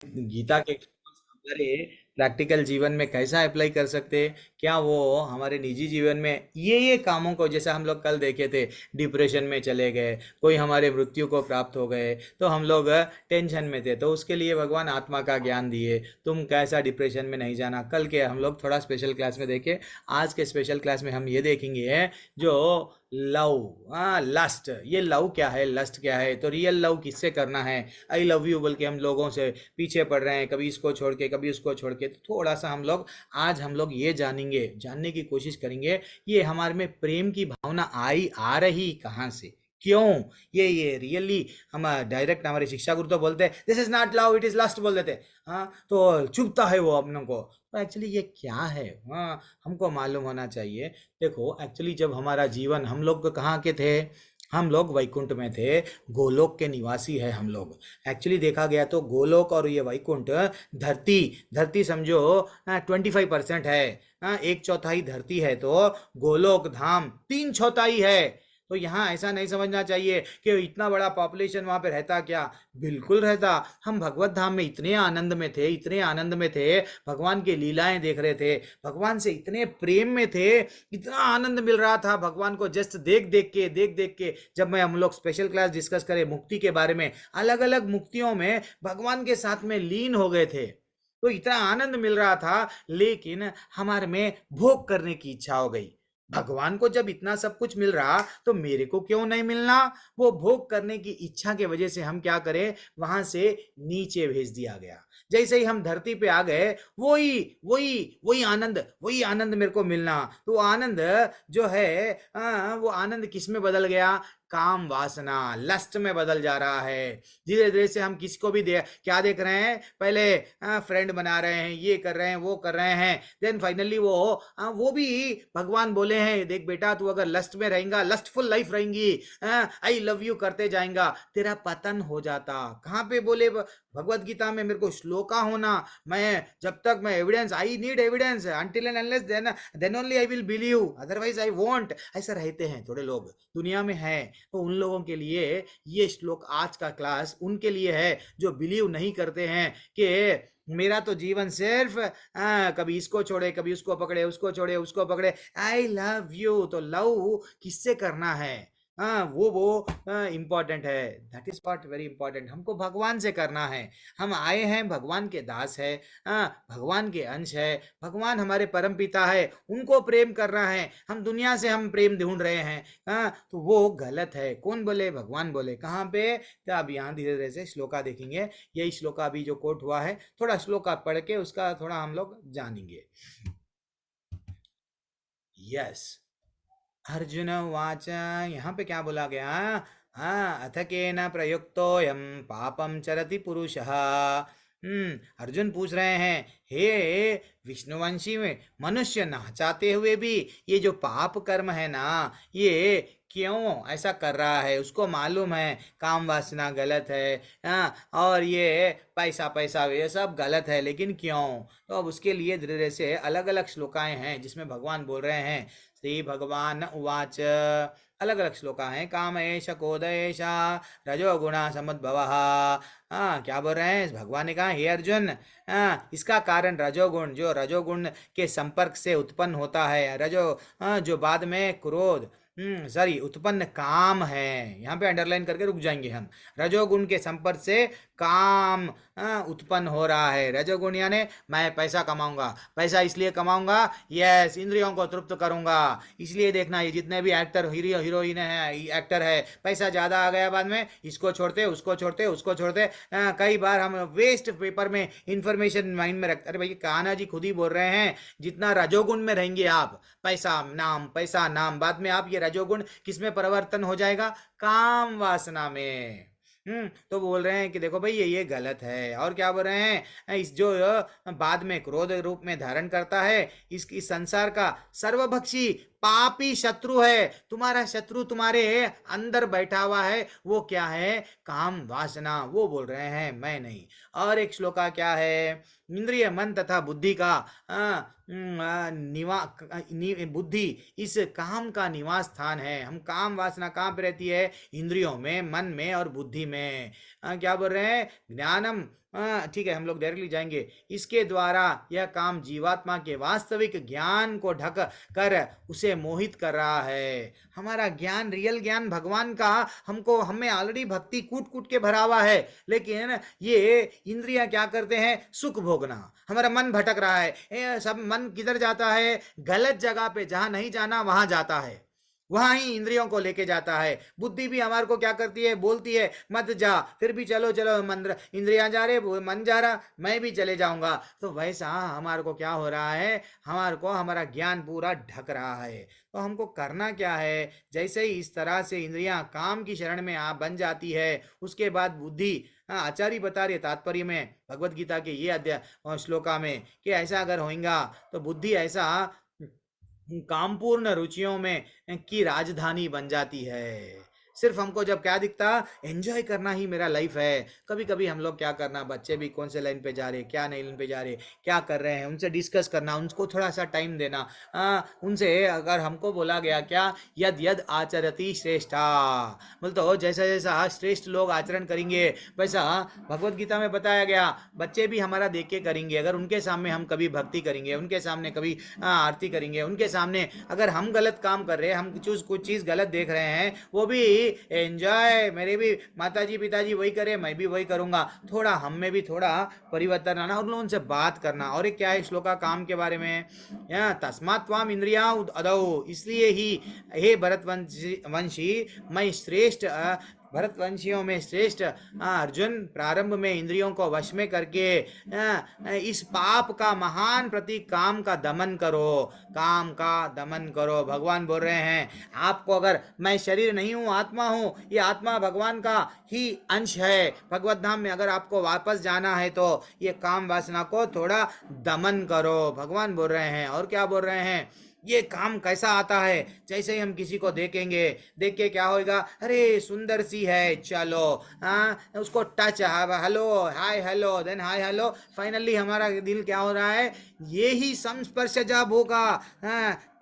गीता के हमारे प्रैक्टिकल जीवन में कैसा अप्लाई कर सकते हैं, क्या वो हमारे निजी जीवन में ये कामों को, जैसे हम लोग कल देखे थे, डिप्रेशन में चले गए, कोई हमारे मृत्यु को प्राप्त हो गए, तो हम लोग टेंशन में थे, तो उसके लिए भगवान आत्मा का ज्ञान दिए, तुम कैसा डिप्रेशन में नहीं जाना। कल के हम लोग थोड़ा स्पेशल क्लास में देखे। आज के स्पेशल क्लास में हम ये देखेंगे जो लव, हाँ लस्ट, ये लव क्या है, लस्ट क्या है, तो रियल लव किससे करना है। आई लव यू बोल के हम लोगों से पीछे पड़ रहे हैं, कभी इसको छोड़ के कभी उसको छोड़ के, तो थोड़ा सा हम लोग आज हम लोग ये जानेंगे, जानने की कोशिश करेंगे ये हमारे में प्रेम की भावना आई आ रही कहाँ से, क्यों। ये रियली हम डायरेक्ट हमारे शिक्षा गुरु तो बोलते हैं this is not love it is lust बोल देते। हाँ, तो चुभता है वो अपनों को, तो एक्चुअली ये क्या है, हाँ हमको मालूम होना चाहिए। देखो एक्चुअली जब हमारा जीवन, हम लोग कहाँ के थे, हम लोग वैकुंठ में थे, गोलोक के निवासी है हम लोग। एक्चुअली देखा गया तो गोलोक और ये वैकुंठ, धरती, धरती समझो 25% है, एक चौथाई धरती है, तो गोलोक धाम 3/4 है। तो यहाँ ऐसा नहीं समझना चाहिए कि इतना बड़ा पॉपुलेशन वहाँ पे रहता क्या, बिल्कुल रहता। हम भगवत धाम में इतने आनंद में थे, इतने आनंद में थे, भगवान की लीलाएं देख रहे थे, भगवान से इतने प्रेम में थे, इतना आनंद मिल रहा था भगवान को जस्ट देख देख के, देख देख के। जब मैं हम लोग स्पेशल क्लास डिस्कस करें मुक्ति के बारे में, अलग अलग मुक्तियों में भगवान के साथ में लीन हो गए थे, तो इतना आनंद मिल रहा था, लेकिन हमारे में भोग करने की इच्छा हो गई। भगवान को जब इतना सब कुछ मिल रहा तो मेरे को क्यों नहीं मिलना। वो भोग करने की इच्छा के वजह से हम क्या करें, वहां से नीचे भेज दिया गया। जैसे ही हम धरती पे आ गए, वही वही आनंद मेरे को मिलना। तो वो आनंद जो है, वो आनंद किस में बदल गया, काम वासना, लस्ट में बदल जा रहा है। धीरे धीरे से हम किसको भी क्या देख रहे हैं, पहले फ्रेंड बना रहे हैं, ये कर रहे हैं, वो कर रहे हैं, देन फाइनली वो भी भगवान बोले हैं देख बेटा, तू अगर लस्ट में रहेगा, लस्टफुल लाइफ रहेंगी, आई लव यू करते जाएगा, तेरा पतन हो जाता। कहाँ पे बोले भगवत गीता में, मेरे को श्लोका होना, मैं जब तक मैं evidence, I need evidence until and unless then only I will believe, otherwise I won't. ऐसा रहते हैं थोड़े लोग दुनिया में है। तो उन लोगों के लिए ये श्लोक, आज का क्लास उनके लिए है जो बिलीव नहीं करते हैं कि मेरा तो जीवन सिर्फ कभी इसको छोड़े, कभी उसको पकड़े, उसको छोड़े, उसको पकड़े। आई लव यू, तो लव किससे करना है, वो इम्पोर्टेंट है। That is what very important, हमको भगवान से करना है। हम आए हैं, भगवान के दास है, भगवान के अंश है, भगवान हमारे परम पिता है, उनको प्रेम करना है। हम दुनिया से हम प्रेम ढूंढ रहे हैं, तो वो गलत है। कौन बोले, भगवान बोले। कहाँ पे, तो अब यहाँ धीरे धीरे से श्लोका देखेंगे। यही श्लोका अभी जो कोट हुआ है, थोड़ा श्लोका पढ़ के उसका थोड़ा हम लोग जानेंगे। यस, अर्जुन उवाच, यहाँ पे क्या बोला गया, अथ केन प्रयुक्तोऽयं पापं चरति पुरुषः। अर्जुन पूछ रहे हैं, हे विष्णुवंशी में मनुष्य ना चाहते हुए भी ये जो पाप कर्म है ना, ये क्यों ऐसा कर रहा है। उसको मालूम है काम वासना गलत है, और ये पैसा पैसा ये सब गलत है, लेकिन क्यों। तो अब उसके लिए धीरे धीरे से अलग अलग श्लोकाएं हैं जिसमें भगवान बोल रहे हैं। श्री भगवान उवाच, अलग अलग श्लोका हैं। काम एष कोदयेश रजोगुणा समुद्भवः। क्या बोल रहे हैं भगवान ने कहा, हे अर्जुन, इसका कारण रजोगुण, जो रजोगुण के संपर्क से उत्पन्न होता है, जो बाद में क्रोध, सॉरी उत्पन्न काम है, यहाँ पे अंडरलाइन करके रुक जाएंगे हम। रजोगुण के संपर्क से काम उत्पन्न हो रहा है। रजोगुण यानी मैं पैसा कमाऊंगा, पैसा इसलिए कमाऊंगा, यस इंद्रियों को तृप्त करूंगा। इसलिए देखना ये जितने भी एक्टर, हीरो हीरोइन है, एक्टर है, पैसा ज्यादा आ गया बाद में इसको छोड़ते, उसको छोड़ते, उसको छोड़ते। कई बार हम वेस्ट पेपर में इंफॉर्मेशन माइंड में रखते। अरे भाई कान्हा जी खुद ही बोल रहे हैं, जितना रजोगुण में रहेंगे आप, पैसा नाम, बाद में आप ये रजोगुण किस में परिवर्तन हो जाएगा, काम वासना में। तो बोल रहे हैं कि देखो भाई ये गलत है। और क्या बोल रहे हैं, इस जो बाद में क्रोध रूप में धारण करता है, इस संसार का सर्वभक्षी पापी शत्रु है। तुम्हारा शत्रु तुम्हारे अंदर बैठा हुआ है, वो क्या है, काम वासना। वो बोल रहे हैं मैं नहीं। और एक श्लोका क्या है, इंद्रिय मन तथा बुद्धि का बुद्धि इस काम का निवास स्थान है। हम काम वासना कहाँ पे रहती है, इंद्रियों में, मन में और बुद्धि में। क्या बोल रहे हैं, ज्ञानम ठीक है, हम लोग डायरेक्टली जाएंगे। इसके द्वारा यह काम जीवात्मा के वास्तविक ज्ञान को ढक कर उसे मोहित कर रहा है। हमारा ज्ञान, रियल ज्ञान भगवान का, हमको, हमें ऑलरेडी भक्ति कूट कूट के भरा हुआ है, लेकिन ये इंद्रियां क्या करते हैं? सुख भोगना। हमारा मन भटक रहा है, सब मन किधर जाता है? गलत जगह पे, जहां नहीं जाना वहां जाता है, वहां ही इंद्रियों को लेके जाता है। बुद्धि भी हमारे को क्या करती है? बोलती है मत जा, फिर भी चलो चलो, मंत्र इंद्रियां जा रहे, मन जा रहा, मैं भी चले जाऊंगा। तो वैसा हमारे को क्या हो रहा है? हमारे को हमारा ज्ञान पूरा ढक रहा है। तो हमको करना क्या है? जैसे ही इस तरह से इंद्रियां काम की शरण में आ बन जाती है, उसके बाद बुद्धि, आचार्य बता रहे तात्पर्य में भगवत गीता के ये अध्याय श्लोका में, कि ऐसा अगर होगा तो बुद्धि ऐसा कामपूर्ण रुचियों में की राजधानी बन जाती है। सिर्फ हमको जब क्या दिखता? एंजॉय करना ही मेरा लाइफ है। कभी कभी हम लोग क्या करना, बच्चे भी कौन से लाइन पे जा रहे, क्या नहीं लाइन पे जा रहे, क्या कर रहे हैं, उनसे डिस्कस करना, उनको थोड़ा सा टाइम देना। उनसे अगर हमको बोला गया क्या, यद यद आचरति श्रेष्ठा, बोल तो जैसा जैसा श्रेष्ठ लोग आचरण करेंगे वैसा भगवत गीता में बताया गया, बच्चे भी हमारा देख के करेंगे। अगर उनके सामने हम कभी भक्ति करेंगे, उनके सामने कभी आरती करेंगे, उनके सामने अगर हम गलत काम कर रहे हैं, हम कुछ चीज़ गलत देख रहे हैं, वो भी एंजॉय, मेरे भी माताजी पिताजी वही करे, मैं भी वही करूंगा। थोड़ा हम में भी थोड़ा परिवर्तन आना, उन लोगों से बात करना। और एक क्या है श्लोका काम के बारे में, तस्मात् त्वाम इंद्रिया अदौ, इसलिए ही हे भरतवंशी वंशी, मैं श्रेष्ठ भरतवंशियों में श्रेष्ठ अर्जुन, प्रारंभ में इंद्रियों को वश में करके इस पाप का महान प्रतीक काम का दमन करो, काम का दमन करो। भगवान बोल रहे हैं आपको, अगर मैं शरीर नहीं हूँ, आत्मा हूँ, ये आत्मा भगवान का ही अंश है। भगवत धाम में अगर आपको वापस जाना है तो ये काम वासना को थोड़ा दमन करो, भगवान बोल रहे हैं। और क्या बोल रहे हैं? ये काम कैसा आता है? जैसे ही हम किसी को देखेंगे, देख के क्या होएगा? अरे सुंदर सी है, चलो उसको touch, hello hi hello, then hi hello, finally हमारा दिल क्या हो रहा है? ये ही संस्पर्श जब होगा,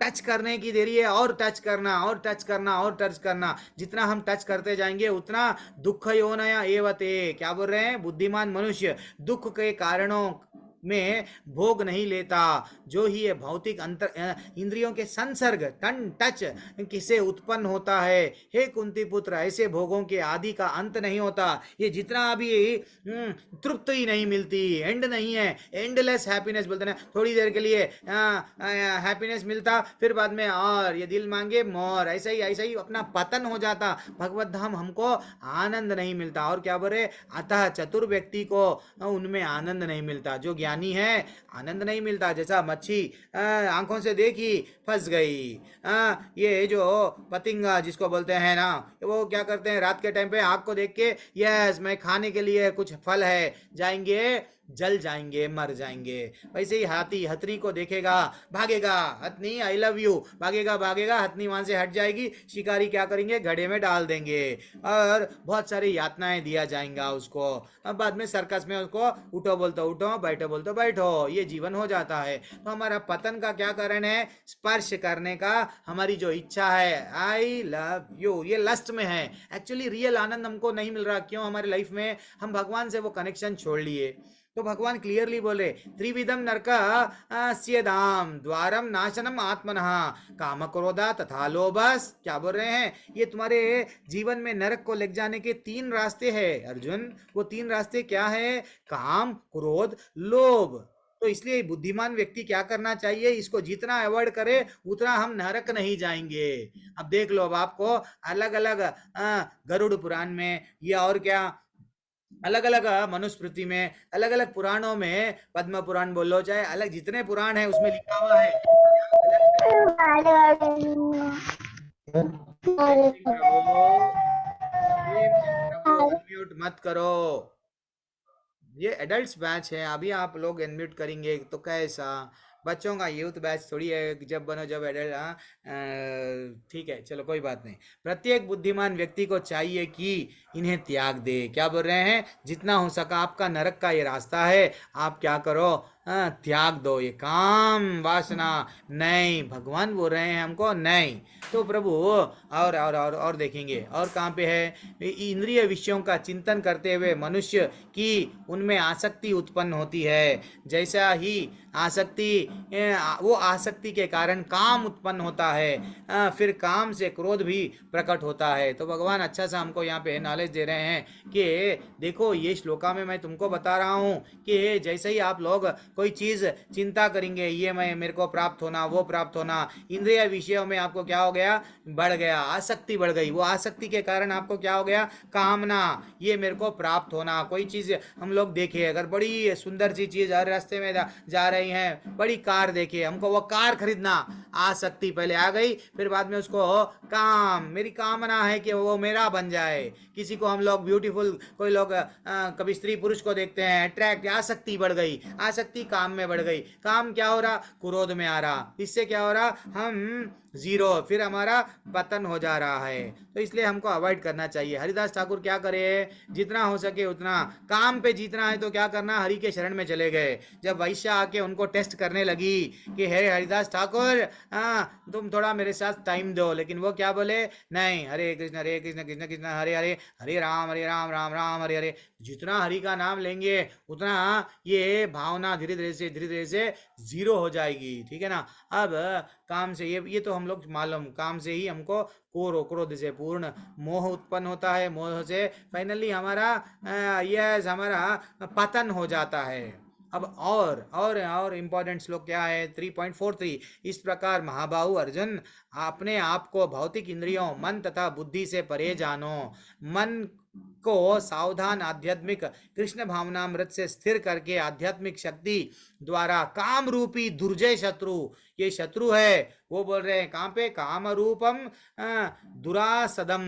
टच करने की देरी है, और टच करना और टच करना और टच करना। जितना हम टच करते जाएंगे उतना दुख योनया एवते, क्या बोल रहे हैं? बुद्धिमान मनुष्य दुख के कारणों में भोग नहीं लेता। जो ही ये भौतिक अंतर इंद्रियों के संसर्ग, टन टच किसे उत्पन्न होता है, हे कुंती पुत्र, ऐसे भोगों के आदि का अंत नहीं होता। ये जितना अभी तृप्त ही नहीं मिलती, एंड नहीं है, एंडलेस हैप्पीनेस बोलते हैं, थोड़ी देर के लिए हैप्पीनेस मिलता, फिर बाद में और ये दिल मांगे मोर, ऐसा ही अपना पतन हो जाता। भगवत धाम हमको आनंद नहीं मिलता। और क्या बोले? अतः चतुर व्यक्ति को उनमें आनंद नहीं मिलता। जो ज्ञानी है आनंद नहीं मिलता। जैसा मच्छी आंखों से देखी फंस गई, ये जो पतिंगा जिसको बोलते हैं ना, वो क्या करते हैं? रात के टाइम पे आग को देख के, यस मैं खाने के लिए कुछ फल है, जाएंगे, जल जाएंगे, मर जाएंगे। वैसे ही हाथी हथनी को देखेगा, भागेगा, हथनी आई लव यू, भागेगा भागेगा, हथनी वहां से हट जाएगी, शिकारी क्या करेंगे? घड़े में डाल देंगे और बहुत सारी यातनाएं दिया जाएगा उसको। अब बाद में सर्कस में उसको उठो बोलते उठो, बैठो बोलते बैठो, ये जीवन हो जाता है। तो हमारा पतन का क्या कारण है? स्पर्श करने का हमारी जो इच्छा है, आई लव यू, ये लस्ट में है। एक्चुअली रियल आनंद हमको नहीं मिल रहा। क्यों? हमारे लाइफ में हम भगवान से वो कनेक्शन छोड़ लिए। तो भगवान क्लियरली बोले, त्रिविधम नरक स्येदाम द्वारम नाशनम आत्मनः काम क्रोधा तथा लोभस। क्या बोल रहे हैं? ये तुम्हारे जीवन में नरक को ले जाने के 3 रास्ते हैं अर्जुन। वो 3 रास्ते क्या है? काम, क्रोध, लोभ। तो इसलिए बुद्धिमान व्यक्ति क्या करना चाहिए? इसको जितना अवॉइड करे उतना हम नरक नहीं जाएंगे। अब देख लो, अब आपको अलग अलग गरुड़ पुराण में या और क्या अलग अलग मनुस्मृति में, अलग अलग पुराणों में, पद्म पुराण बोलो चाहे अलग जितने पुराण है उसमें लिखा हुआ है। प्रभु अनम्यूट मत करो, ये एडल्ट्स बैच है। अभी आप लोग अनम्यूट करेंगे तो कैसा? बच्चों का यूथ बैच थोड़ी है, जब बनो जब एडल्ट। ठीक है, चलो कोई बात नहीं। प्रत्येक बुद्धिमान व्यक्ति को चाहिए कि इन्हें त्याग दे। क्या बोल रहे हैं? जितना हो सका आपका नरक का ये रास्ता है, आप क्या करो? त्याग दो ये काम वासना। नहीं, भगवान बोल रहे हैं हमको नहीं। तो प्रभु और देखेंगे और कहाँ पे है, इंद्रिय विषयों का चिंतन करते हुए मनुष्य की उनमें आसक्ति उत्पन्न होती है। जैसा ही आसक्ति, वो आसक्ति के कारण काम उत्पन्न होता है, फिर काम से क्रोध भी प्रकट होता है। तो भगवान अच्छा सा हमको यहाँ पे नॉलेज दे रहे हैं कि देखो ये श्लोका में मैं तुमको बता रहा हूँ कि जैसे ही आप लोग कोई चीज़ चिंता करेंगे, ये मैं मेरे को प्राप्त होना, वो प्राप्त होना, इंद्रिय विषयों में आपको क्या हो गया, बढ़ गया, आसक्ति बढ़ गई। वो आसक्ति के कारण आपको क्या हो गया, कामना, ये मेरे को प्राप्त होना। कोई चीज़ हम लोग देखे, अगर बड़ी सुंदर सी चीज़ हर रास्ते में जा रही हैं, बड़ी कार देखे, हमको वो कार खरीदना, आसक्ति पहले आ गई, फिर बाद में उसको काम, मेरी कामना है कि वो मेरा बन जाए। किसी को हम लोग ब्यूटीफुल, कोई लोग कभी स्त्री पुरुष को देखते हैं, अट्रैक्ट, आसक्ति बढ़ गई, आसक्ति काम में बढ़ गई, काम क्या हो रहा, क्रोध में आ रहा, इससे क्या हो रहा, हम जीरो, फिर हमारा पतन हो जा रहा है। तो इसलिए हमको अवॉइड करना चाहिए। हरिदास ठाकुर क्या करे, जितना हो सके उतना काम पे जीतना है तो क्या करना, हरि के शरण में चले गए। जब वैश्या आके उनको टेस्ट करने लगी कि हे हरिदास ठाकुर, तुम थोड़ा मेरे साथ टाइम दो, लेकिन वो क्या बोले, नहीं, हरे कृष्ण कृष्ण कृष्ण हरे हरे, हरे राम राम राम हरे हरे। जितना हरि का नाम लेंगे उतना ये भावना धीरे धीरे से जीरो हो जाएगी, ठीक है ना। अब काम से ये तो हम लोग मालूम, काम से ही हमको क्रोध से पूर्ण मोह उत्पन्न होता है, मोह से फाइनली हमारा यस हमारा पतन हो जाता है। अब और इम्पोर्टेंट श्लोक क्या है, 3.43, इस प्रकार महाबाहु अर्जुन, अपने आप को भौतिक इंद्रियों, मन तथा बुद्धि से परे जानो। मन को सावधान आध्यात्मिक कृष्ण भावनामृत से स्थिर करके आध्यात्मिक शक्ति द्वारा काम रूपी दुर्जय शत्रु, ये शत्रु है, वो बोल रहे हैं कहाँ पे, काम रूपम दुरासदम,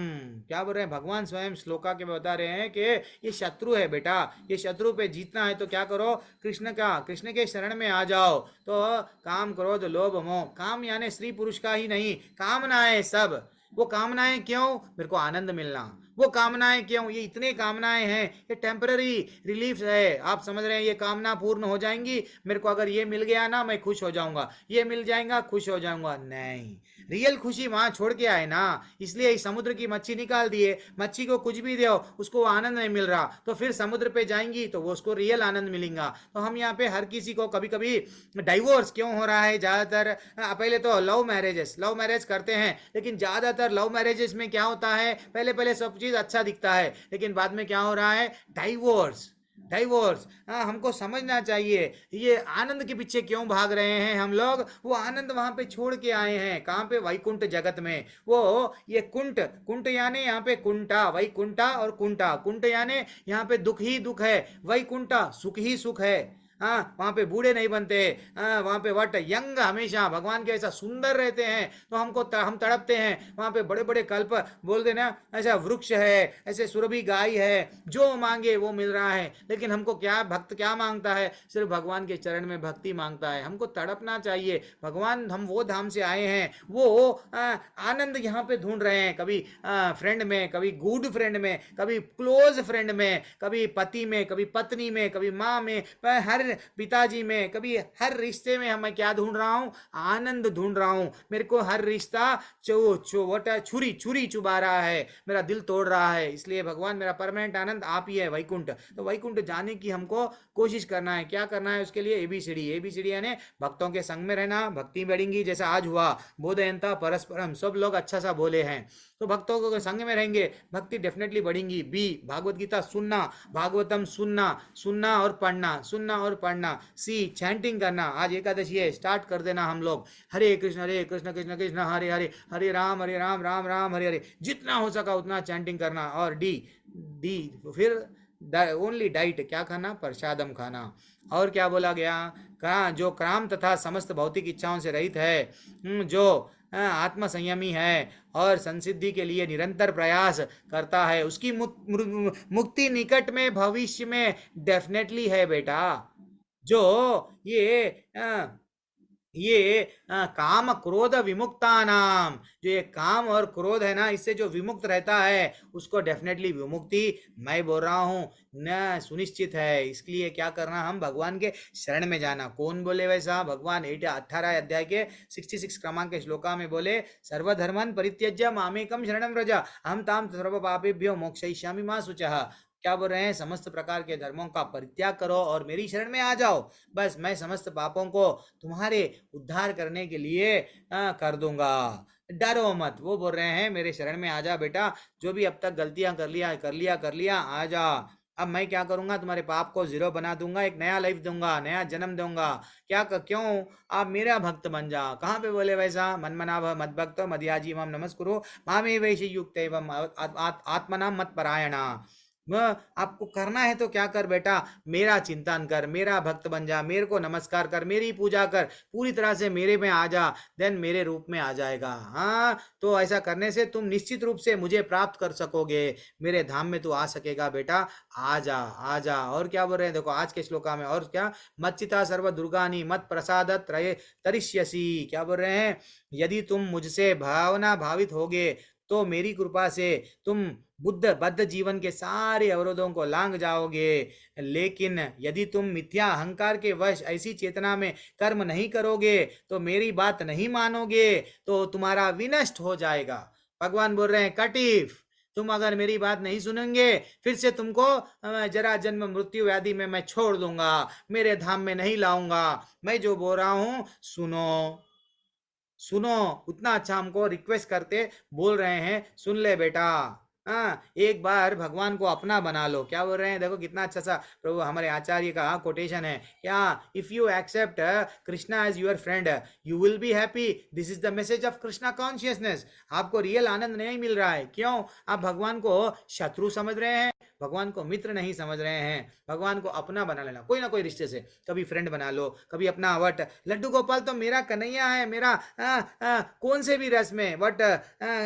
क्या बोल रहे हैं भगवान स्वयं श्लोका के बता रहे हैं कि ये शत्रु है बेटा, ये शत्रु पे जीतना है तो क्या करो, कृष्ण के शरण में आ जाओ। तो काम क्रोध लोभ मोह, काम यानी स्त्री पुरुष का ही नहीं, कामनाएं सब, वो कामनाएं क्यों, मेरे को आनंद मिलना, वो कामनाएं क्यों, ये इतने कामनाएं हैं, ये टेम्पररी रिलीफ है, आप समझ रहे हैं, ये कामना पूर्ण हो जाएंगी, मेरे को अगर ये मिल गया ना मैं खुश हो जाऊंगा, ये मिल जाएगा खुश हो जाऊंगा, नहीं, रियल खुशी वहां छोड़ के आए ना। इसलिए इस समुद्र की मच्छी निकाल दिए, मच्छी को कुछ भी दो उसको आनंद नहीं मिल रहा, तो फिर समुद्र पे जाएंगी तो वो उसको रियल आनंद मिलेगा। तो हम यहाँ पे हर किसी को कभी कभी डाइवोर्स क्यों हो रहा है ज्यादातर, पहले तो लव मैरिज करते हैं, लेकिन ज्यादातर लव मैरिजेस में क्या होता है, पहले पहले सब चीज अच्छा दिखता है, लेकिन बाद में क्या हो रहा है, डाइवोर्स। हाँ, हमको समझना चाहिए ये आनंद के पीछे क्यों भाग रहे हैं हम लोग, वो आनंद वहां पे छोड़ के आए हैं, कहाँ पे, वैकुंठ जगत में। वो ये कुंठ, कुंठ यानी यहाँ पे कुंठा, वैकुंठा और कुंठा, कुंठ यानी यहाँ पे दुख ही दुख है, वैकुंठा सुख ही सुख है। हाँ, वहाँ पे बूढ़े नहीं बनते, हाँ, वहाँ पे वट यंग हमेशा भगवान के ऐसा सुंदर रहते हैं, तो हम तड़पते हैं, वहाँ पे बड़े बड़े कल्प बोल देना, ऐसा वृक्ष है, ऐसे सुरभि गाय है, जो मांगे वो मिल रहा है, लेकिन हमको क्या, भक्त क्या मांगता है, सिर्फ भगवान के चरण में भक्ति मांगता है। हमको तड़पना चाहिए, भगवान, हम वो धाम से आए हैं, वो आनंद यहाँ पे ढूंढ रहे हैं, कभी फ्रेंड में, कभी गुड फ्रेंड में, कभी क्लोज फ्रेंड में, कभी पति में, कभी पत्नी में, कभी माँ में, हर पिताजी में, कभी हर रिश्ते में मैं क्या ढूंढ रहा हूँ, आनंद ढूंढ रहा हूँ। मेरे को हर रिश्ता छुरी छुरी चुबा रहा है, मेरा दिल तोड़ रहा है, इसलिए भगवान मेरा परमानेंट आनंद आप ही है, वैकुंठ। तो वैकुंठ जाने की हमको कोशिश करना है, क्या करना है उसके लिए, एबीसीडी यानी भक्तों के संग में रहना, भक्ति बढ़ेंगी, जैसा आज हुआ बोधयंता परस्परम, सब लोग अच्छा सा बोले हैं, तो भक्तों के संग में रहेंगे, भक्ति डेफिनेटली बढ़ेंगी। बी, भागवत गीता सुनना, भागवतम सुनना, सुनना और पढ़ना। सी, चैंटिंग करना, आज एकादशी है, स्टार्ट कर देना हम लोग, हरे कृष्ण कृष्ण कृष्ण हरे हरे, हरे राम राम राम हरे हरे, जितना हो सका उतना चैंटिंग करना। और डी डी फिर ओनली डाइट, क्या खाना, प्रसादम खाना। और क्या बोला गया, जो काम तथा समस्त भौतिक इच्छाओं से रहित है, जो आत्म संयमी है और संसिद्धि के लिए निरंतर प्रयास करता है, उसकी मुक्ति निकट में भविष्य में डेफिनेटली है बेटा। जो ये ये काम क्रोध विमुक्ता नाम, जो ये काम और क्रोध है ना, इससे जो विमुक्त रहता है उसको डेफिनेटली विमुक्ति मैं बोल रहा हूँ न सुनिश्चित है। इसलिए क्या करना, हम भगवान के शरण में जाना। कौन बोले वैसा? भगवान 18 अध्याय के 66 क्रमांक के श्लोका में बोले, सर्वधर्मन परित्यज्य मामेकम शरणं व्रज अहम ताम सर्व पापेभ्यो मोक्षयिष्यामि मा शुचः। क्या बोल रहे हैं? समस्त प्रकार के धर्मों का परित्याग करो और मेरी शरण में आ जाओ, बस मैं समस्त पापों को तुम्हारे उद्धार करने के लिए कर दूंगा। डरो मत। वो बोल रहे हैं मेरे शरण में आ जा बेटा, जो भी अब तक गलतियां कर लिया आ जा। अब मैं क्या करूंगा, तुम्हारे पाप को जीरो बना दूंगा, एक नया लाइफ दूंगा, नया जन्म दूंगा। क्यों? आप मेरा भक्त बन जा। कहाँ पे बोले वैसा? मन मना मद भक्त मदयाजी मम नमस्कुरु मामे वैश युक्त एवं आत्मना मत परायणा। वह आपको करना है तो क्या कर बेटा, मेरा चिंतन कर, मेरा भक्त बन जा, मेरे को नमस्कार कर, मेरी पूजा कर, पूरी तरह से मेरे में आ जा, देन मेरे रूप में आ जाएगा। हाँ, तो ऐसा करने से तुम निश्चित रूप से मुझे प्राप्त कर सकोगे, मेरे धाम में तू आ सकेगा बेटा। आ जा, आ जा। और क्या बोल रहे हैं देखो आज के श्लोका में, और क्या, मच्चिता सर्व दुर्गानी मत प्रसाद त्रय तरिष्यसि। क्या बोल रहे हैं? यदि तुम मुझसे भावना भावित होगे तो मेरी कृपा से तुम बुद्ध बद्ध जीवन के सारे अवरोधों को लांग जाओगे। लेकिन यदि तुम मिथ्या अहंकार के वश ऐसी चेतना में कर्म नहीं करोगे, तो मेरी बात नहीं मानोगे, तो तुम्हारा विनष्ट हो जाएगा। भगवान बोल रहे हैं कटिफ, तुम अगर मेरी बात नहीं सुनेंगे, फिर से तुमको जरा जन्म मृत्यु व्याधि में मैं छोड़ दूंगा, मेरे धाम में नहीं लाऊंगा। मैं जो बोल रहा हूं सुनो, सुनो। उतना अच्छा हमको रिक्वेस्ट करते बोल रहे हैं, सुन ले बेटा। हाँ, एक बार भगवान को अपना बना लो। क्या बोल रहे हैं देखो, कितना अच्छा सा प्रभु हमारे आचार्य का कोटेशन है क्या, if you accept Krishna as your friend you will be happy, this is the message of Krishna consciousness. आपको रियल आनंद नहीं मिल रहा है, क्यों? आप भगवान को शत्रु समझ रहे हैं, भगवान को मित्र नहीं समझ रहे हैं। भगवान को अपना बना लेना, कोई ना कोई रिश्ते से, कभी फ्रेंड बना लो, कभी अपना वट लड्डू गोपाल तो मेरा कन्हैया है, मेरा कौन से भी रस में वट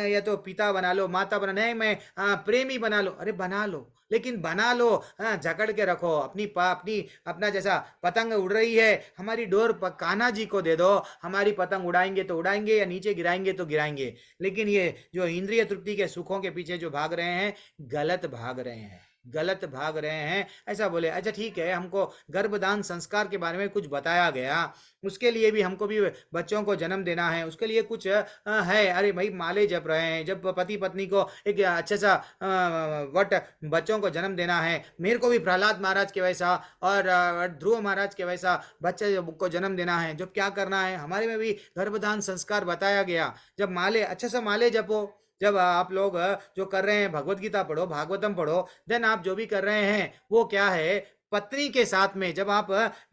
या तो पिता बना लो, माता बना, नहीं मैं प्रेमी बना लो। अरे बना लो, लेकिन बना लो, जकड़ के रखो। अपनी अपना जैसा पतंग उड़ रही है, हमारी डोर कान्हा जी को दे दो, हमारी पतंग उड़ाएंगे तो उड़ाएंगे, या नीचे गिराएंगे तो गिराएंगे। लेकिन ये जो इंद्रिय तृप्ति के सुखों के पीछे जो भाग रहे हैं, गलत भाग रहे हैं, गलत भाग रहे हैं। ऐसा बोले, अच्छा ठीक है, हमको गर्भदान संस्कार के बारे में कुछ बताया गया, उसके लिए भी हमको भी बच्चों को जन्म देना है, उसके लिए कुछ है। अरे भाई, माले जप रहे हैं, जब पति पत्नी को एक अच्छा सा वट बच्चों को जन्म देना है, मेरे को भी प्रहलाद महाराज के वैसा और ध्रुव महाराज के वैसा बच्चे को जन्म देना है, जब क्या करना है, हमारे में भी गर्भदान संस्कार बताया गया। जब माले, अच्छा सा माले जपो। जब आप लोग जो कर रहे हैं, भगवत गीता पढ़ो, भागवतम पढ़ो, देन आप जो भी कर रहे हैं वो क्या है, पत्नी के साथ में जब आप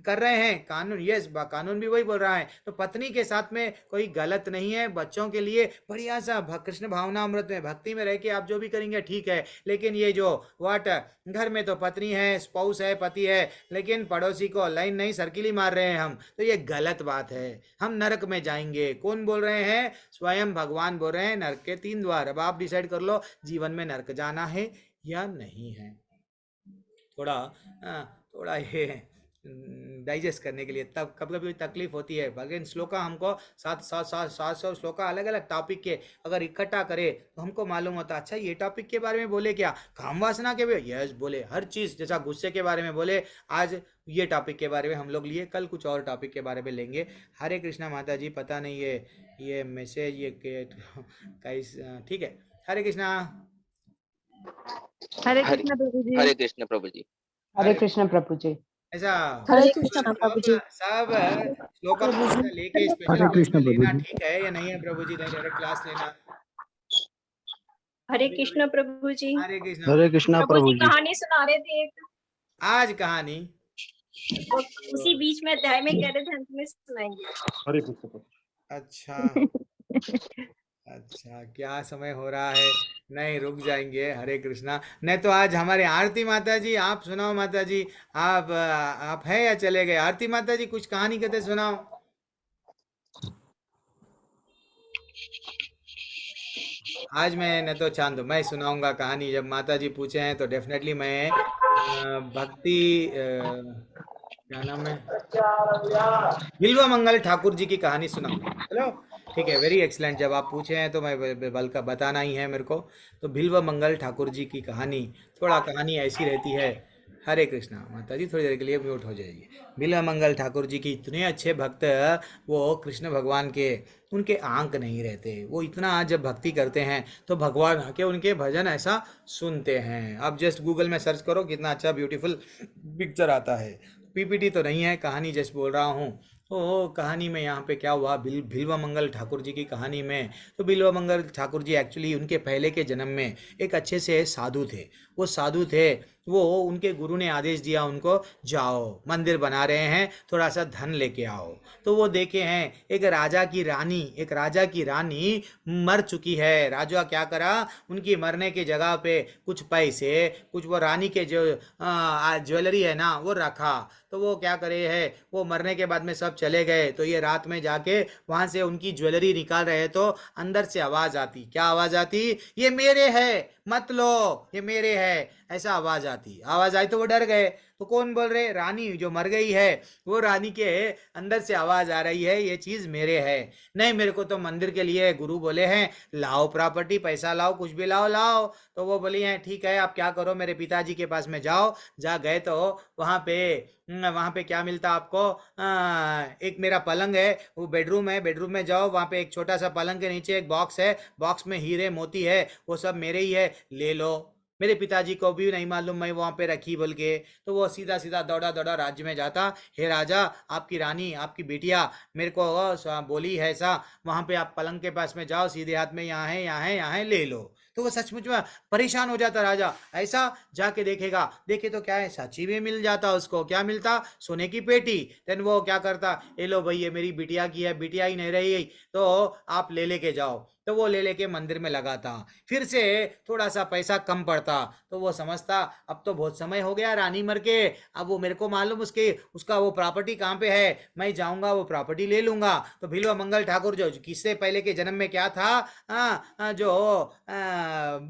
कर रहे हैं कानून, यस कानून भी वही बोल रहा है, तो पत्नी के साथ में कोई गलत नहीं है। बच्चों के लिए बढ़िया सा कृष्ण भावना अमृत में भक्ति में रह के आप जो भी करेंगे ठीक है। लेकिन ये जो वाट, घर में तो पत्नी है, स्पाउस है, पति है, लेकिन पड़ोसी को लाइन नहीं सर्किली मार रहे हैं हम, तो ये गलत बात है। हम नरक में जाएंगे। कौन बोल रहे हैं? स्वयं भगवान बोल रहे हैं नरक के 3 द्वार। अब आप डिसाइड कर लो जीवन में नरक जाना है या नहीं है। थोड़ा थोड़ा ये डाइजेस्ट करने के लिए तब कभी कभी तकलीफ होती है। अगेन श्लोका हमको 700 श्लोका अलग अलग टॉपिक के अगर इकट्ठा करे तो हमको मालूम होता, अच्छा ये टॉपिक के बारे में बोले क्या, काम वासना के भी यस बोले, हर चीज़ जैसा गुस्से के बारे में बोले, आज ये टॉपिक के बारे में हम लोग लिए, कल कुछ और टॉपिक के बारे में लेंगे। हरे कृष्णा माता जी, पता नहीं ये मैसेज ये कैस, ठीक है। हरे कृष्णा। हरे हरे कृष्ण प्रभु जी। हरे कृष्ण प्रभु जी। हरे कृष्ण प्रभु जी। ऐसा हरे कृष्ण प्रभु जी। सब श्लोका लेके स्पेशल हरे क्लास कृष्ण में प्रभु लेना जी। ठीक है या नहीं है प्रभु जी? नहीं, डायरेक्ट क्लास लेना। हरे कृष्ण प्रभु जी। हरे कृष्णा। हरे कृष्णा प्रभु प्रभु जी जी। कहानी सुना रहे थे एक, आज कहानी वो उसी बीच में अध्याय में कह रहे थे, अंत में सुनाएंगे। हरे कृष्ण प्रभु। अच्छा अच्छा, क्या समय हो रहा है? नहीं, रुक जाएंगे। हरे कृष्णा। नहीं तो आज हमारे आरती माता जी, आप सुनाओ माता जी। आप है या चले गए? आरती माता जी कुछ कहानी कहते सुनाओ। आज मैं न तो चांद, मैं सुनाऊंगा कहानी। जब माता जी पूछे हैं तो डेफिनेटली मैं भक्ति क्या नाम है, बिल्वा मंगल ठाकुर जी की कहानी सुनाऊं? चलो, ठीक है, वेरी एक्सलेंट। जब आप पूछे हैं तो मैं बल का बताना ही है मेरे को। तो बिल्वा मंगल ठाकुर जी की कहानी, थोड़ा कहानी ऐसी रहती है। हरे कृष्णा माता जी, थोड़ी देर के लिए म्यूट हो जाइए। बिल्वा मंगल ठाकुर जी की इतने अच्छे भक्त, वो कृष्ण भगवान के, उनके आंक नहीं रहते। वो इतना जब भक्ति करते हैं तो भगवान आके उनके भजन ऐसा सुनते हैं। आप जस्ट गूगल में सर्च करो, कितना अच्छा ब्यूटीफुल पिक्चर आता है। पीपीटी तो नहीं है, कहानी जस्ट बोल रहा हूँ। तो कहानी में यहाँ पे क्या हुआ, भिलवा मंगल ठाकुर जी की कहानी में, तो भिलवा मंगल ठाकुर जी एक्चुअली उनके पहले के जन्म में एक अच्छे से साधु थे। वो साधु थे, वो उनके गुरु ने आदेश दिया उनको, जाओ मंदिर बना रहे हैं, थोड़ा सा धन लेके आओ। तो वो देखे हैं एक राजा की रानी मर चुकी है। राजा क्या करा, उनकी मरने की जगह पे कुछ पैसे, कुछ वो रानी के जो ज्वेलरी है ना वो रखा। तो वो क्या करे है, वो मरने के बाद में सब चले गए। तो ये रात में जाके वहां से उनकी ज्वेलरी निकाल रहे तो अंदर से आवाज आती, क्या आवाज आती, ये मेरे है, मत लो, ये मेरे है, ऐसा आवाज आती। आवाज आई तो वो डर गए। तो कौन बोल रहे, रानी जो मर गई है, वो रानी के अंदर से आवाज आ रही है, ये चीज मेरे है। नहीं, मेरे को तो मंदिर के लिए गुरु बोले हैं, लाओ प्रॉपर्टी, पैसा लाओ, कुछ भी लाओ लाओ। तो वो बोली है, ठीक है, आप क्या करो, मेरे पिताजी के पास में जाओ। जा गए तो वहां पे क्या मिलता आपको, एक मेरा पलंग है, वो बेडरूम है, बेडरूम में जाओ, वहां पे एक छोटा सा पलंग के नीचे एक बॉक्स है, बॉक्स में हीरे मोती है, वो सब मेरे ही है, ले लो। मेरे पिताजी को भी नहीं मालूम मैं वहां पे रखी बोल के। तो वो सीधा सीधा दौड़ा दौड़ा राज्य में जाता, हे राजा, आपकी रानी, आपकी बेटिया मेरे को बोली है ऐसा, वहां पे आप पलंग के पास में जाओ, सीधे हाथ में यहाँ है, यहाँ है, यहाँ है, ले लो। तो वो सचमुच में परेशान हो जाता राजा। ऐसा जाके देखेगा, देखे तो क्या है, सची में मिल जाता उसको। क्या मिलता, सोने की पेटी। देन वो क्या करता, ये लो भाई, ये मेरी बिटिया की है, बिटिया ही नहीं रही, तो आप ले लेके जाओ। तो वो ले लेके मंदिर में लगाता। फिर से थोड़ा सा पैसा कम पड़ता, तो वो समझता अब तो बहुत समय हो गया रानी मर के, अब वो मेरे को मालूम उसके उसका वो प्रॉपर्टी कहाँ पे है, मैं जाऊंगा वो प्रॉपर्टी ले लूंगा। तो भिलवा मंगल ठाकुर जो किससे पहले के जन्म में क्या था, जो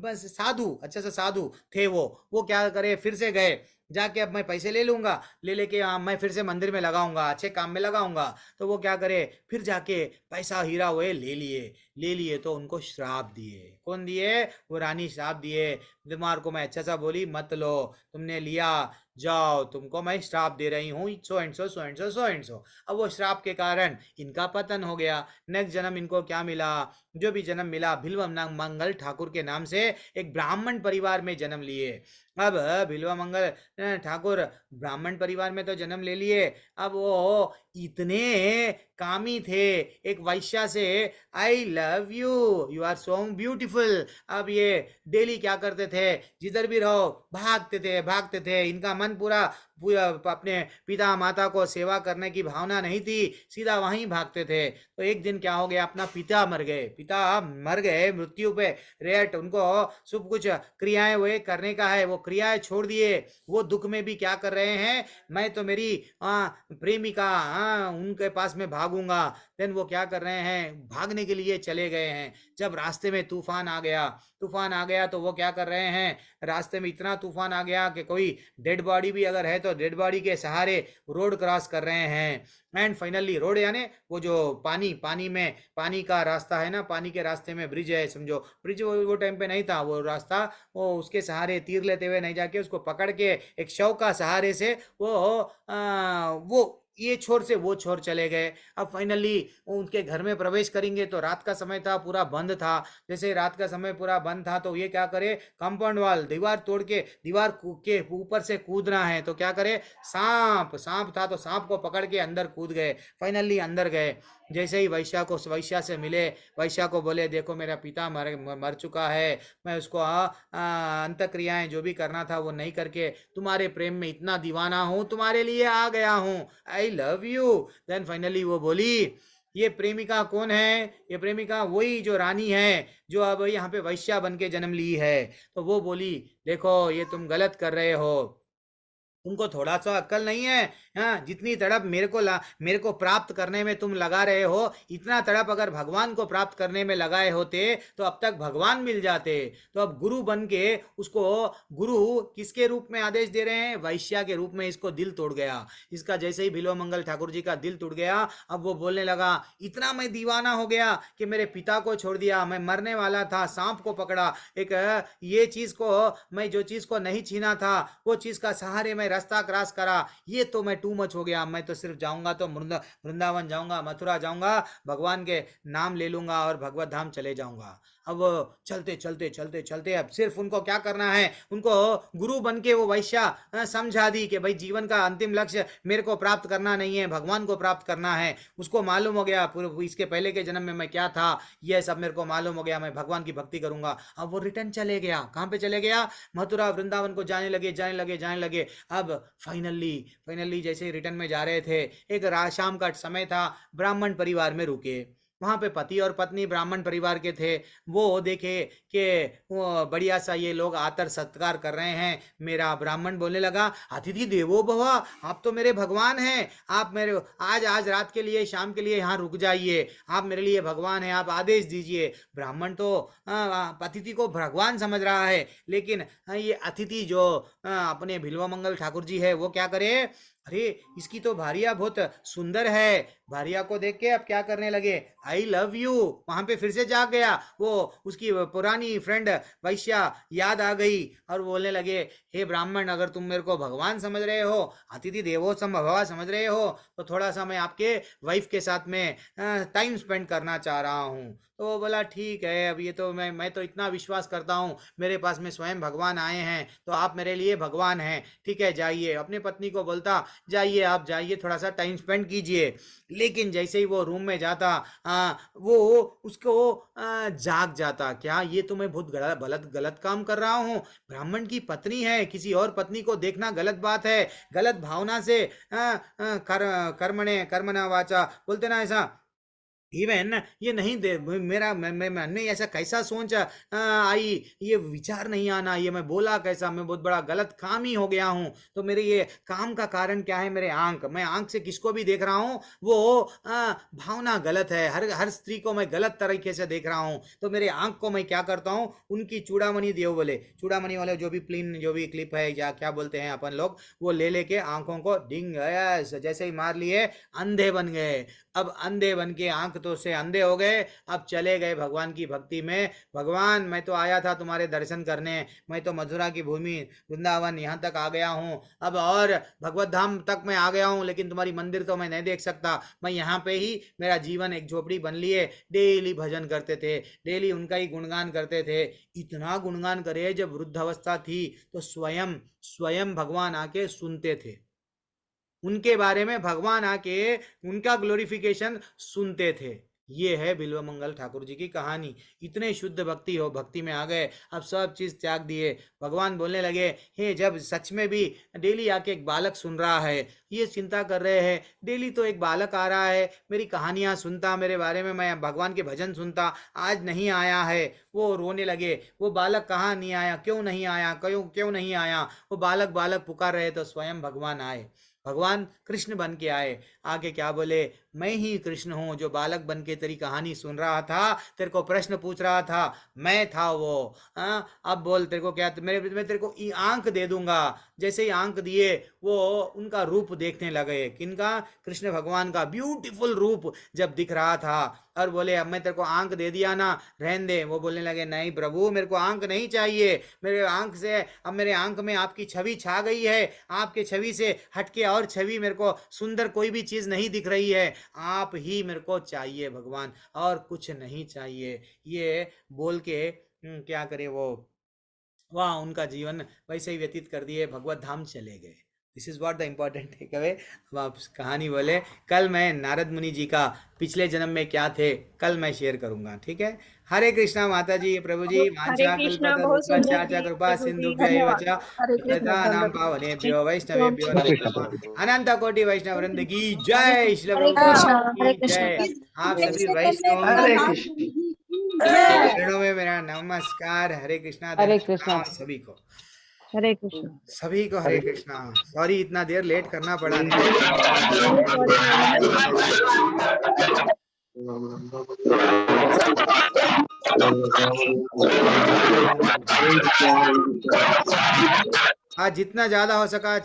बस साधु, अच्छा सा साधु थे, वो क्या करे, फिर से गए, जाके अब मैं पैसे ले लूंगा, ले लेके मैं फिर से मंदिर में लगाऊंगा, अच्छे काम में लगाऊंगा। तो वो क्या करे, फिर जाके पैसा हीरा हुए ले लिए तो उनको श्राप दिए। कौन दिए, वो रानी श्राप दिए। बीमार को मैं अच्छा सा बोली, मत लो, तुमने लिया, जाओ, तुमको मैं श्राप दे रही हूँ, so and so, so and so, so and so. अब वो श्राप के कारण इनका पतन हो गया। नेक्स्ट जन्म इनको क्या मिला, जो भी जन्म मिला, भिलवा मंगल ठाकुर के नाम से एक ब्राह्मण परिवार में जन्म लिए। अब भिलवा मंगल ठाकुर ब्राह्मण परिवार में तो जन्म ले लिए। अब वो इतने कामी थे, एक वैश्या से, I love you, you are so beautiful. अब ये डेली क्या करते थे, जिधर भी रहो भागते थे भागते थे। इनका मन पूरा अपने पिता माता को सेवा करने की भावना नहीं थी, सीधा वहीं भागते थे। तो एक दिन क्या हो गया, अपना पिता मर गए मृत्यु पे, रेट उनको सब कुछ क्रियाएं वे करने का है, वो क्रियाएं छोड़ दिए। वो दुख में भी क्या कर रहे हैं, मैं तो मेरी प्रेमिका उनके पास में भागूंगा। देन वो क्या कर रहे हैं, भागने के लिए चले गए हैं। जब रास्ते में तूफान आ गया तो वो क्या कर रहे हैं, रास्ते में इतना तूफान आ गया कि कोई डेड बॉडी भी अगर है तो डेड बॉडी के सहारे रोड क्रॉस कर रहे हैं। एंड फाइनली रोड, यानी वो जो पानी में, पानी का रास्ता है ना, पानी के रास्ते में ब्रिज है, समझो ब्रिज वो टाइम पे नहीं था वो रास्ता, वो उसके सहारे तीर लेते हुए नहीं जाके उसको पकड़ के एक शव का सहारे से वो ये छोर से वो छोर चले गए। अब फाइनली उनके घर में प्रवेश करेंगे तो रात का समय था, पूरा बंद था। जैसे रात का समय पूरा बंद था तो ये क्या करे, कंपाउंड वाल, दीवार तोड़ के दीवार के ऊपर से कूदना है, तो क्या करे, सांप था तो सांप को पकड़ के अंदर कूद गए। फाइनली अंदर गए, जैसे ही वैश्या से मिले, वैश्या को बोले, देखो मेरा पिता मर चुका है, मैं उसको अंत क्रियाएं जो भी करना था वो नहीं करके तुम्हारे प्रेम में इतना दीवाना हूँ, तुम्हारे लिए आ गया हूँ, I love you. Then finally वो बोली, ये प्रेमिका कौन है, ये प्रेमिका वही जो रानी है, जो अब यहाँ पे वैश्या बन के जन्म ली है। तो वो बोली, देखो ये तुम गलत कर रहे हो, तुमको थोड़ा सा अक्ल नहीं है? हाँ, जितनी तड़प मेरे को प्राप्त करने में तुम लगा रहे हो, इतना तड़प अगर भगवान को प्राप्त करने में लगाए होते तो अब तक भगवान मिल जाते। तो अब गुरु बन के उसको, गुरु किसके रूप में आदेश दे रहे हैं? वैश्या के रूप में। इसको दिल तोड़ गया इसका, जैसे ही बिल्वमंगल ठाकुर जी का दिल टूट गया, अब वो बोलने लगा, इतना मैं दीवाना हो गया कि मेरे पिता को छोड़ दिया, मैं मरने वाला था, सांप को पकड़ा, एक ये चीज को, मैं जो चीज को नहीं छीना था वो चीज का सहारे मैं रास्ता क्रॉस करा, ये तो मैं टू मच हो गया। मैं तो सिर्फ जाऊंगा तो वृंदावन जाऊंगा, मथुरा जाऊंगा, भगवान के नाम ले लूंगा और भगवत धाम चले जाऊंगा। अब चलते चलते चलते चलते अब सिर्फ उनको क्या करना है, उनको गुरु बन के वो वैश्या समझा दी कि भाई जीवन का अंतिम लक्ष्य मेरे को प्राप्त करना नहीं है, भगवान को प्राप्त करना है। उसको मालूम हो गया पूरे इसके पहले के जन्म में मैं क्या था, ये सब मेरे को मालूम हो गया, मैं भगवान की भक्ति करूंगा। अब वो रिटर्न चले गया, कहाँ पे चले गया? मथुरा वृंदावन को जाने लगे जाने लगे जाने लगे। अब फाइनली फाइनली जैसे ही रिटर्न में जा रहे थे, एक शाम का समय था, ब्राह्मण परिवार में रुके। वहां पे पति और पत्नी ब्राह्मण परिवार के थे। वो देखे कि वो बढ़िया सा ये लोग आतर सत्कार कर रहे हैं। मेरा ब्राह्मण बोलने लगा, अतिथि देवो भव, आप तो मेरे भगवान हैं, आप मेरे आज आज रात के लिए, शाम के लिए यहाँ रुक जाइए, आप मेरे लिए भगवान हैं, आप आदेश दीजिए। ब्राह्मण तो अतिथि को भगवान समझ रहा है, लेकिन ये अतिथि जो अपने बिल्वमंगल ठाकुर जी है, वो क्या करे, अरे इसकी तो भारिया बहुत सुंदर है। भारिया को देख के अब क्या करने लगे, आई लव यू, वहां पे फिर से जाग गया वो, उसकी पुरानी फ्रेंड वैश्या याद आ गई और बोलने लगे, हे ब्राह्मण, अगर तुम मेरे को भगवान समझ रहे हो, अतिथि देवो समभवा समझ रहे हो, तो थोड़ा सा मैं आपके वाइफ के साथ में टाइम स्पेंड करना चाह रहा हूँ। तो वो बोला, ठीक है, अब ये तो मैं तो इतना विश्वास करता हूँ, मेरे पास में स्वयं भगवान आए हैं, तो आप मेरे लिए भगवान हैं, ठीक है जाइए। अपनी पत्नी को बोलता, जाइए आप जाइए, थोड़ा सा टाइम स्पेंड कीजिए। लेकिन जैसे ही वो रूम में जाता, वो उसको जाग जाता, क्या ये तो मैं बहुत गलत गलत काम कर रहा हूँ? ब्राह्मण की पत्नी है, किसी और पत्नी को देखना गलत बात है, गलत भावना से कर्मणे वाचा बोलते ना ऐसा, इवन ये नहीं दे मेरा मैं मन में ऐसा कैसा सोच आई, ये विचार नहीं आना, ये मैं बोला कैसा, मैं बहुत बड़ा गलत काम ही हो गया हूँ। तो मेरे ये काम का कारण क्या है? मेरे आंख, मैं आंख से किसको भी देख रहा हूँ वो भावना गलत है, हर हर स्त्री को मैं गलत तरीके से देख रहा हूँ। तो मेरे आंख को मैं क्या करता हूँ, उनकी चूड़ामणि देव बोले, चूड़ामणि वाले जो भी प्लेन जो भी क्लिप है या क्या बोलते हैं अपन लोग, वो ले लेके आंखों को डिंग जैसे ही मार लिए, अंधे बन गए। अब अंधे बन के आंख तो से अंधे हो गए, अब चले गए भगवान की भक्ति में। भगवान, मैं तो आया था तुम्हारे दर्शन करने, मैं तो मथुरा की भूमि वृंदावन यहाँ तक आ गया हूँ, अब और भगवत धाम तक मैं आ गया हूँ, लेकिन तुम्हारी मंदिर तो मैं नहीं देख सकता। मैं यहाँ पे ही मेरा जीवन एक झोपड़ी बन लिए, डेली भजन करते थे, डेली उनका ही गुणगान करते थे। इतना गुणगान करे, जब वृद्ध अवस्था थी तो स्वयं स्वयं भगवान आके सुनते थे, उनके बारे में भगवान आके उनका ग्लोरिफिकेशन सुनते थे। ये है बिल्वमंगल ठाकुर जी की कहानी। इतने शुद्ध भक्ति हो, भक्ति में आ गए, अब सब चीज त्याग दिए। भगवान बोलने लगे, हे जब सच में भी डेली आके एक बालक सुन रहा है, ये चिंता कर रहे हैं, डेली तो एक बालक आ रहा है, मेरी कहानियां सुनता, मेरे बारे में मैं भगवान के भजन सुनता, आज नहीं आया है। वो रोने लगे, वो बालक कहाँ नहीं आया, क्यों नहीं आया, क्यों क्यों नहीं आया? वो बालक बालक पुकार रहे तो स्वयं भगवान आए, भगवान कृष्ण बन के आए। आके क्या बोले, मैं ही कृष्ण हूँ जो बालक बन के तेरी कहानी सुन रहा था, तेरे को प्रश्न पूछ रहा था, मैं था वो। अब बोल, तेरे को क्या, मैं तेरे को आंख दे दूंगा। जैसे ही आंख दिए, वो उनका रूप देखने लगे, किनका? कृष्ण भगवान का ब्यूटीफुल रूप जब दिख रहा था, और बोले, अब मैं तेरे को आंख दे दिया ना, रहने दे। वो बोलने लगे, नहीं प्रभु, मेरे को आंख नहीं चाहिए, मेरे आंख से, अब मेरे आंख में आपकी छवि छा गई है, आपके छवि से हटके और छवि मेरे को सुंदर कोई भी चीज नहीं दिख रही है, आप ही मेरे को चाहिए भगवान, और कुछ नहीं चाहिए। ये बोल के क्या करे वो, वहाँ उनका जीवन वैसे ही व्यतीत कर दिए, भगवत धाम चले गए। This is what the important take away. अब आप कहानी बोले, कल मैं नारद मुनि जी का पिछले जन्म में क्या थे, कल मैं शेयर करूंगा, ठीक है? हरे कृष्णा माता जी, प्रभु जी, हरे वांछा कृष्णा, बहुत सुंदर कल्पतरुभ्यश्च जी, कृपा प्रभु जी सिंधुभ्यैव धन्यवाद। च हरे कृष्ण पतितानां दंडवत पावनेभ्यो वैष्णवेभ्यो हरे नमो कृष्ण नमः। अनंत कोटि वैष्णव वृंद की हरे जय, श्री हरे प्रभुपाद कृष्णा, की हरे कृष्णा। जय। आप जय सभी श्री वैष्णव हरे कृष्ण चरणों में मेरा नमस्कार। हरे कृष्णा, हरे धन्यवाद कृष्णा। सभी को। हरे कृष्ण। सभी को हरे कृष्णा। सॉरी इतना देर लेट करना पड़ा था। आज जितना ज्यादा हो सका